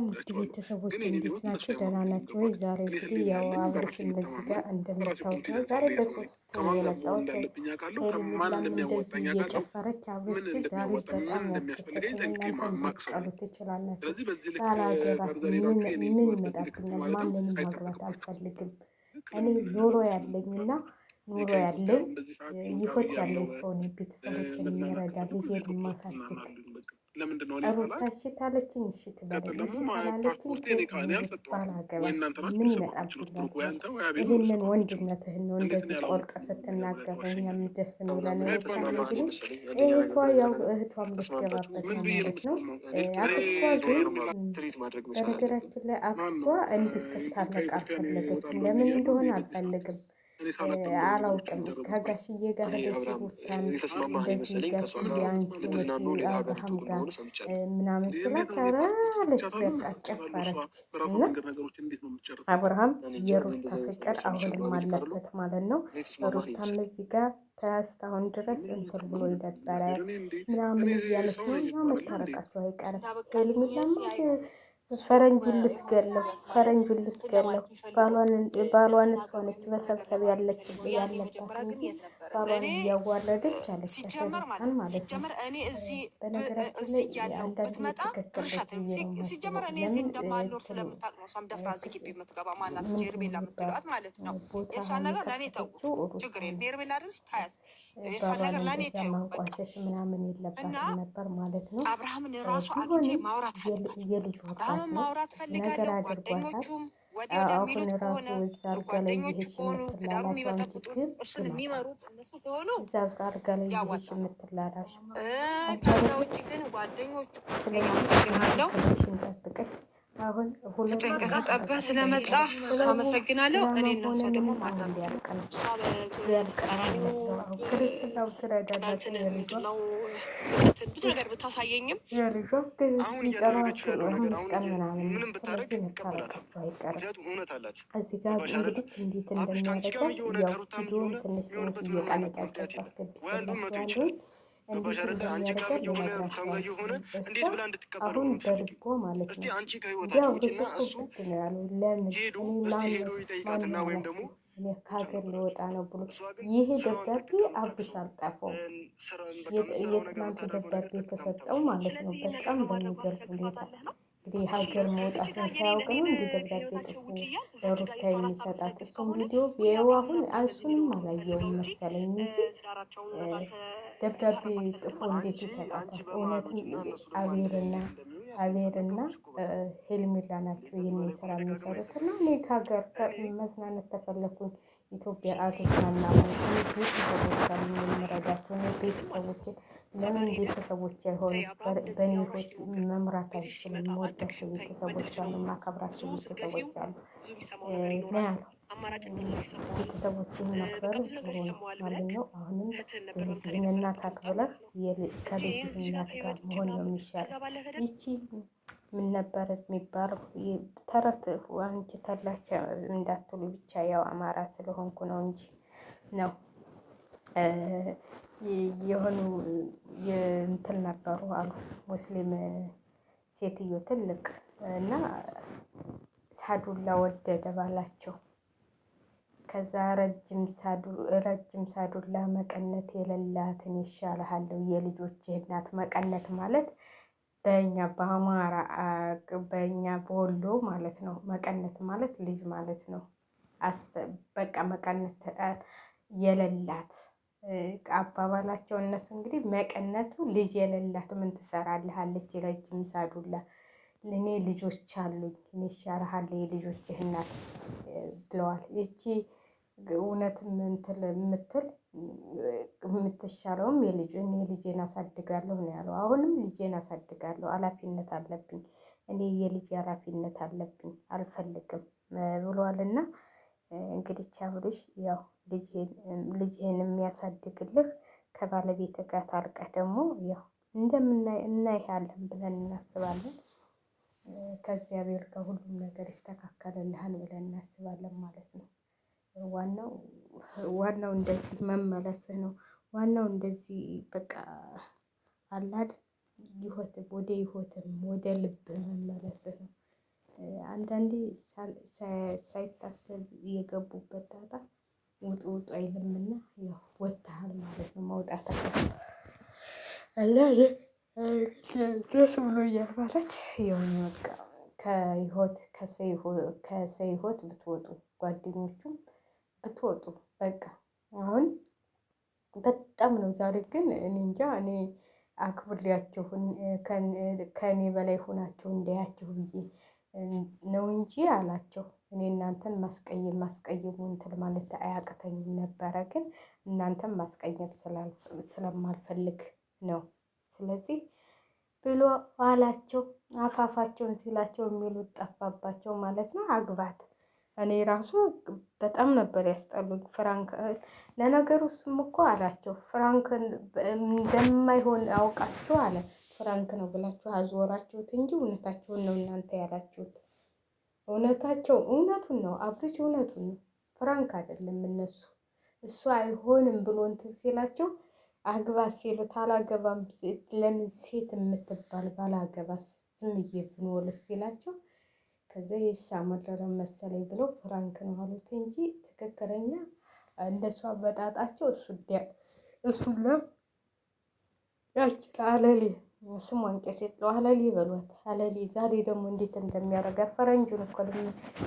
ሰላም ውድ ቤተሰቦች እንዴት ናቸው? ደህና ናቸው ወይ? ዛሬ እንግዲህ ያው አብርሽም እዚህ ጋር እንደምታዩት ነው። ዛሬ በሶስት የመጣሁት ሄርሜላም እንደዚህ እየጨፈረች አብርሽ ዛሬ በጣም ያስደሰተኝ። እናንተ እንድትቀሉ ትችላላችሁ። ባላገባስ ምን ይመጣብኛል? ማንንም ማግባት አልፈልግም። እኔ ኑሮ ያለኝና ኑሮ ያለኝ ህይወት ያለኝ ሰው ነኝ። ቤተሰቦችን የሚረዳ ልጄን የማሳድግ ሩታ እሺ ታለችኝ እሺ ትበለኝ፣ እሺ ታላለችኝ ባላገባሽ ምን ይመጣብኛል? ይህንን ወንድነትህን ነው እንደዚህ ቆርጠ ስትናገር እኛም ደስ ነው ብለን ይባል። እንግዲህ እህቷ ያው እህቷም ልትገባበት ነው ማለት ነው። አክስቷ ግን በነገራችን ላይ አክስቷ እንድትታረቅ አልፈለገችም። ለምን እንደሆነ አልፈልግም አላውቅም። ከጋሽዬ ጋር ሄደሽ ሩታን እንደዚህ ጋሽዬ አንቺ ነሽ አብርሃም ጋር ምናምን ስላት አለች። በቃ ጨፈረች እና አብርሃም የሩታ ፍቅር አሁንም አለበት ማለት ነው። ሩታም እዚህ ጋር እስካሁን ድረስ እንትን ብሎ ነበረ ምናምን እያለች ነው እና መታረቃቸው አይቀርም። ሄልሚላማ ፈረንጁን ልትገለው ባሏን እሷ ነች መሰብሰብ ያለባት እንጂ ባሏን እያዋረደች አለች ሩታን ማለት ነው። በነገራችን ላይ አንዳንድ ሲጀመር እኔ እዚህ እንደማልኖር ስለምታውቅ ነው እሷም ደፍራ እዚህ ግቢ የምትገባ ማናት እንጂ ሄርሜላ የምትሏት ማለት ነው። የእሷን ነገር ለእኔ ተውት፣ ችግር የለም። ሄርሜላ አይደለች ታያት፣ የእሷን ነገር ለእኔ ተው በቃ። እና አብርሃምን ራሱ አግኝቼ ማውራት ፈልጋለሁ። አብርሃምን ማውራት ፈልጋለሁ። ጓደኞቹም ወዲያ የሚሉት ከሆነ ጓደኞቹ ከሆኑ ትዳሩ የሚበጠብጡ እሱን የሚመሩት እነሱ ከሆኑ ያዋጣል። ከዛ ውጭ ግን ጓደኞቹ አመሰግናለሁ። ጭንቀት ጠበህ ስለመጣ አመሰግናለሁ። እኔ እና እሷ ደግሞ ማታ ብዙ ነገር ብታሳየኝም አሁን እያደረገችው ያለው ነገር አሁን ምንም ብታደርግ ይቀበላታል። ምክንያቱም እውነት አላት። ከአንቺ ጋርም እየሆነ ከሩታም እየሆነ የሚሆንበት ምንም ምክንያት የለም። ወይ አንዱን መተው ይችላል። ገባሽ አይደለ? አንቺ ጋርም እየሆነ ሩታም ጋር እየሆነ እንዴት ብላ እንድትቀበለው ነው የምትፈልጊው? እስቲ አንቺ ከህይወታችሁ ውጪና እሱ ሄዶ እስቲ ሄዶ ይጠይቃትና ወይም ደግሞ ከሀገር ሊወጣ ነው ብሎ ይሄ ደብዳቤ አብርሽ አልጣፈውም። የትናንቱ ደብዳቤ የተሰጠው ማለት ነው። በጣም በሚገርም ሁኔታ እንግዲህ ሀገር መውጣትን ሳያውቅ ነው እንዲህ ደብዳቤ ጥፎ ለሩታ የሚሰጣት። እሱም ቪዲዮ ቢየው አሁን እሱንም አላየውም መሰለኝ እንጂ ደብዳቤ ጥፎ እንዴት ይሰጣታል? እውነትም አቤልና ሄልሜላ ናቸው ይህንን ስራ የሚሰሩት። እና እኔ ከሀገር መዝናነት ተፈለኩኝ ኢትዮጵያ አትዝናና ቤተሰቦች አሉ የምረዳቸው ቤተሰቦችን ለምን ቤተሰቦች አይሆኑ በእኔ ህይወት መምራት አይችልም። የምወዳቸው ቤተሰቦች አሉ፣ የማከብራቸው ቤተሰቦች አሉ ነው ያለው። ቤተሰቦችን ማክበር ጥሩ ነው ማለት ነው። አሁንም የልጅህን እናት አክብረህ ከልጅህ እናት ጋር መሆን ነው የሚሻለው። ይቺ ምን ነበር የሚባለው ተረት አንቺ ተላቻ እንዳትሉ ብቻ ያው አማራ ስለሆንኩ ነው እንጂ ነው የሆኑ እንትን ነበሩ አሉ ሙስሊም ሴትዮ ትልቅ እና ሳዱላ ወደደ ባላቸው። ከዛ ረጅም ሳዱላ መቀነት የሌላትን ይሻልሃለሁ የልጆችህ እናት። መቀነት ማለት በእኛ በአማራ በእኛ በወሎ ማለት ነው። መቀነት ማለት ልጅ ማለት ነው። በቃ መቀነት የሌላት አባባላቸው እነሱ እንግዲህ መቀነቱ ልጅ የሌላት ምን ትሰራልሃለች? ረጅም ሳዱላ እኔ ልጆች አሉኝ እኔ ይሻልሃል የልጆችህ እናት ብለዋል። ይቺ እውነትም እንትን የምትሻለውም እኔ ልጄን አሳድጋለሁ ነው ያለው። አሁንም ልጄን አሳድጋለሁ ኃላፊነት አለብኝ እኔ የልጅ ኃላፊነት አለብኝ አልፈልግም ብሏልና እንግዲህ አብርሽ ያው ልጅህን የሚያሳድግልህ ከባለቤት ጋር ታርቀህ ደግሞ ያው እናይሃለን ብለን እናስባለን። ከእግዚአብሔር ጋር ሁሉም ነገር ይስተካከልልሃል ብለን እናስባለን ማለት ነው። ዋናው እንደዚህ መመለስህ ነው። ዋናው እንደዚህ በቃ አላድ ወደ ህይወትም ወደ ልብ መመለስህ ነው። አንዳንዴ ሳይታሰብ የገቡበት ጣጣ ውጡ ውጡ አይልምና ያው ወጥተሃል ማለት ነው። መውጣት አለ ደስ ብሎኛል ማለት የሆነ በቃ ከሰይሆት ብትወጡ ጓደኞቹም ብትወጡ በቃ አሁን በጣም ነው። ዛሬ ግን እኔ እንጃ እኔ አክብሬያችሁን ከእኔ በላይ ሆናችሁ እንዳያችሁ ብዬ ነው እንጂ አላቸው። እኔ እናንተን ማስቀየሙ እንትን ማለት አያቅተኝም ነበረ፣ ግን እናንተን ማስቀየም ስለማልፈልግ ነው። ስለዚህ ብሎ አላቸው። አፋፋቸውን ሲላቸው የሚሉት ጠፋባቸው ማለት ነው። አግባት እኔ ራሱ በጣም ነበር ያስጠሉኝ። ፍራንክ ለነገሩ እሱም እኮ አላቸው ፍራንክ እንደማይሆን አውቃችሁ አለ። ፍራንክ ነው ብላችሁ አዞራችሁት እንጂ እውነታቸውን ነው እናንተ ያላችሁት። እውነቱን ነው አብርሽ እውነቱን ነው። ፍራንክ አይደለም። እሱ አይሆንም ብሎ እንትን ሲላቸው አግባት ሲሉት አላገባም ለምን ሴት የምትባል ባላገባስ ዝም ብዬ ብንወልስ ሲላቸው ከዛ የሳመለረ መሰለኝ ብለው ፍራንክ ነው አሉት እንጂ ትክክለኛ እንደሷ በጣጣቸው እሱን ያች አለሌ ስሟን ቄሴት ነው አለሌ በሏት። አለሌ ዛሬ ደግሞ እንዴት እንደሚያደርጋት ፈረንጁን እኮ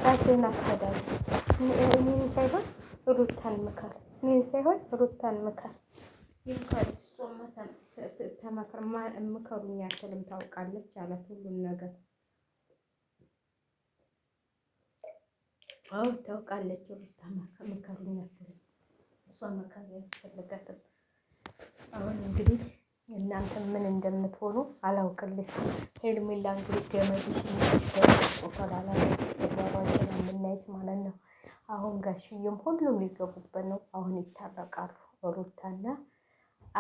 ራስህን አስተዳል። እኔን ሳይሆን ሩታን ምከር፣ እኔን ሳይሆን ሩታን ምከር። ይምከር ተመክር ምከሩኝ አትልም ታውቃለች አላት ሁሉን ነገር። አዎ ታውቃለች ሩታ ምከሩኝ አትልም። እሷ መከር ያስፈልጋትም። አሁን እንግዲህ እናንተ ምን እንደምትሆኑ አላውቅልሽ። ሄርሜላ እንግዲህ ገመድሽን ተቆላላ ተባባችን የምናይሽ ማለት ነው። አሁን ጋሽዬም ሁሉም ሊገቡበት ነው። አሁን ይታረቃሉ። ሩታና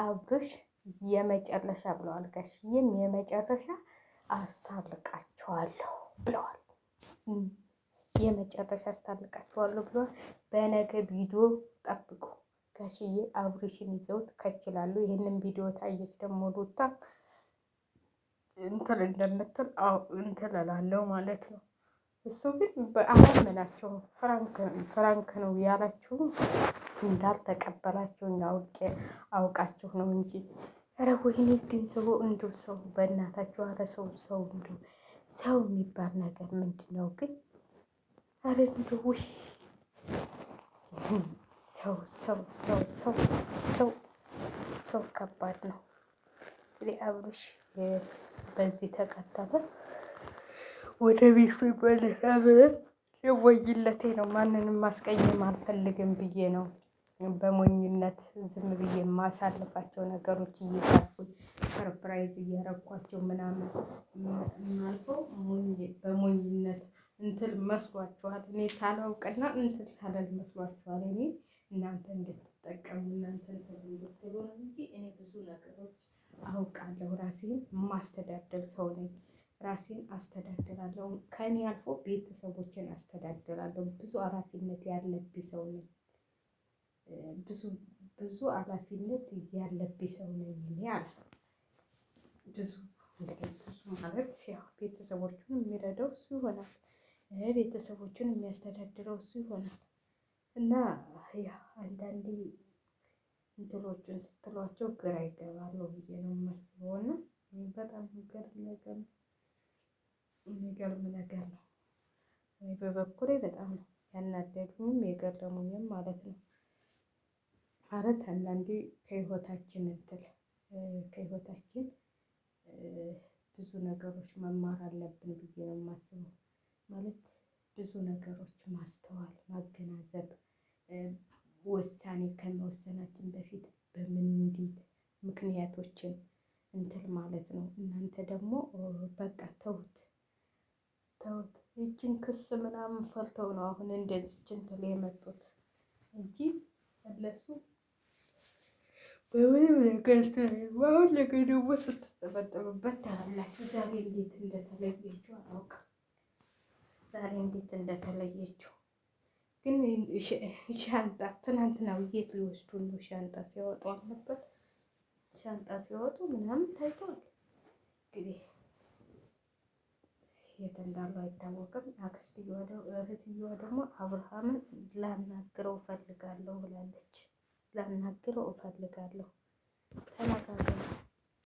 አብርሽ የመጨረሻ ብለዋል። ጋሽዬም የመጨረሻ አስታርቃቸዋለሁ ብለዋል። የመጨረሻ አስታርቃቸዋለሁ ብለዋል። በነገ ቪዲዮ ጠብቁ። ጋሽዬ አብርሽን ይዘውት ከችላሉ። ይህንን ቪዲዮ ታየች ደግሞ ሩታ እንትን እንደምትል እንትን እላለሁ ማለት ነው። እሱ ግን አላመናቸውም። ፍራንክ ነው ያላችሁ እንዳልተቀበላችሁ አውቃችሁ ነው እንጂ። ኧረ ወይኔ ግን ሰው እንደው ሰው በእናታችሁ ኧረ ሰው እንደው ሰው የሚባል ነገር ምንድን ነው ግን? ኧረ እንደው ውይ ሰው ከባድ ነው። እንግዲህ አብርሽ በዚህ ተቀጠለ ወደ ቤቱ ይመለሳል። የሞኝነቴ ነው። ማንንም ማስቀየም አልፈልግም ብዬ ነው በሞኝነት ዝም ብዬ የማሳልፋቸው ነገሮች እየሳኩኝ ሰርፕራይዝ እያረኳቸው ምናምን የማልፈው በሞኝነት እንትን መስሏችኋል። እኔ ሳላውቅና እንትን ሳለል መስሏችኋል። እኔ እናንተ እንድትጠቀሙ እናንተ እንድትሉ ነው እንጂ እኔ ብዙ ነገሮች አውቃለሁ። ራሴን የማስተዳደር ሰው ነኝ። ራሴን አስተዳድራለሁ። ከኔ አልፎ ቤተሰቦችን አስተዳድራለሁ። ብዙ ኃላፊነት ያለብኝ ሰው ነኝ። ብዙ ኃላፊነት ያለብኝ ሰው ነኝ እኔ አለ። ብዙ ማለት ያው ቤተሰቦቹን የሚረዳው እሱ ይሆናል። ቤተሰቦቹን የሚያስተዳድረው እሱ ይሆናል። እና ያው አንዳንዴ እንትሎቹን ስትሏቸው ግራ ይገባሉ ብዬ ነው የማስበው። እና በጣም የሚገርም ነገር ነው። እኔ በበኩሌ በጣም ነው ያናደዱኝም የገረሙኝም ማለት ነው። ማለት አንዳንዴ ከህይወታችን ብዙ ነገሮች መማር አለብን ብዬ ነው የማስበው። ማለት ብዙ ነገሮች ማስተዋል፣ ማገናዘብ ውሳኔ ከመወሰናችን በፊት በምን እንዴት ምክንያቶችን እንትን ማለት ነው። እናንተ ደግሞ በቃ ተውት። ይችን ክስ ምናምን ፈልተው ነው አሁን እንደዚች እንትን የመጡት እንጂ እነሱ በምንም ነገር አሁን ነገር ደግሞ ስትጠበጠቡበት ታያላችሁ። ዛሬ እንዴት እንደተለየችው አላውቅም። ዛሬ እንዴት እንደተለየችው ግን ሻንጣ ትናንትና የት ሊወስዱ ነው? ሻንጣ ሲያወጡ አልነበር? ሻንጣ ሲያወጡ ምናምን ታይቷል። እንግዲህ የት እንዳሉ አይታወቅም። እህትየዋ ደግሞ አብርሃምን ላናግረው እፈልጋለሁ ብላለች። ላናግረው እፈልጋለሁ ተነጋገሩ።